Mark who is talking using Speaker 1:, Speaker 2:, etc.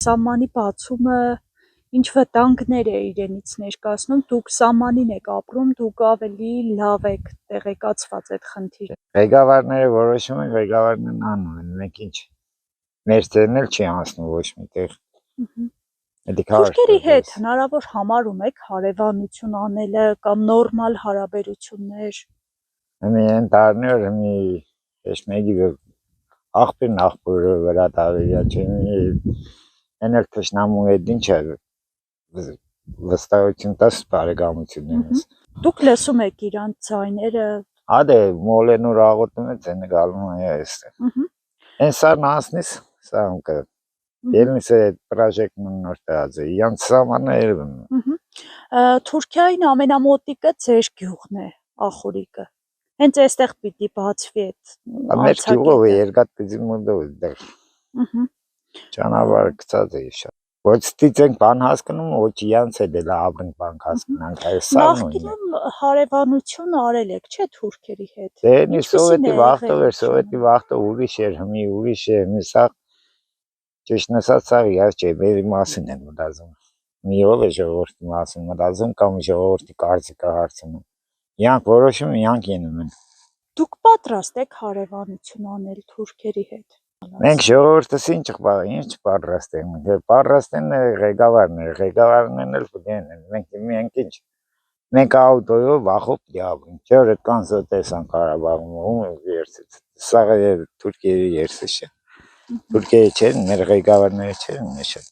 Speaker 1: սահմանի բացումը ինչ վտանգներ է իրենից ներկայացնում, դուք սահմանին եք ապրում, դուք ավելի լավ եք տեղեկացված այդ խնդիրը։
Speaker 2: Ղեկավարները որոշում են, ղեկավարներն անում են, մենք ինչ մեր ձերն էլ չի անցնում ոչ միտեղ։
Speaker 1: Թուրքերի հետ հնարավոր համարում եք հարևանություն անելը կամ նորմալ հարաբերություններ։
Speaker 2: Են տարիներ մեկի աղբերն աղբորը վրա տարվելյա չէ, են էլ թշնամու հետ ինչ է վստահություն տաս բարեկամություններս։
Speaker 1: Դուք լսում եք իրանց ձայները։
Speaker 2: Ադե մոլենուր աղոտում է ձենը գալում է այստեղ։ Են սարն անցնիս, սամ կը Ելնից է պրաժեկտն նոր տեղած է, իրանց սամանը երևում։
Speaker 1: Թուրքիային ամենամոտիկը ձեր գյուղն է, Ախուրիկը։ Հենց այստեղ պիտի բացվի այդ
Speaker 2: մեր գյուղով է երկաթ գծի մոտով է դեռ։ Ճանապարհը գծած է շատ։ Ոչ ստից ենք բան հասկանում, ոչ իրանց հետ էլ ապրենք բան հասկանանք, այս սարն ունի։
Speaker 1: Նախկինում հարևանություն արել եք, չէ՞ թուրքերի հետ։
Speaker 2: Դե սովետի վախտը ուրիշ էր, հիմի ուրիշ է, մի սա ճիշտ ասած սա իհարկե չէ, մեր մասին են մտածում։ Մի ով է ժողովրդի մասին մտածում կամ ժողովրդի կարծիքը հարցնում։ Իրանք որոշում, իրանք ենում են։
Speaker 1: Դուք պատրաստ եք հարևանություն անել թուրքերի հետ։
Speaker 2: Մենք ժողովուրդս ինչ պատրաստ ենք, պատրաստ են ղեկավարներն էլ պիտեն են, մենք ինչ, մենք աուտոյով վախով պիտի չոր կան զոտեսան Կարաբաղում, ում երսից, սաղ է Թուրքիերի երսիշը, Թուրքիերի չեն, մեր ղեկավարները չեն նշան։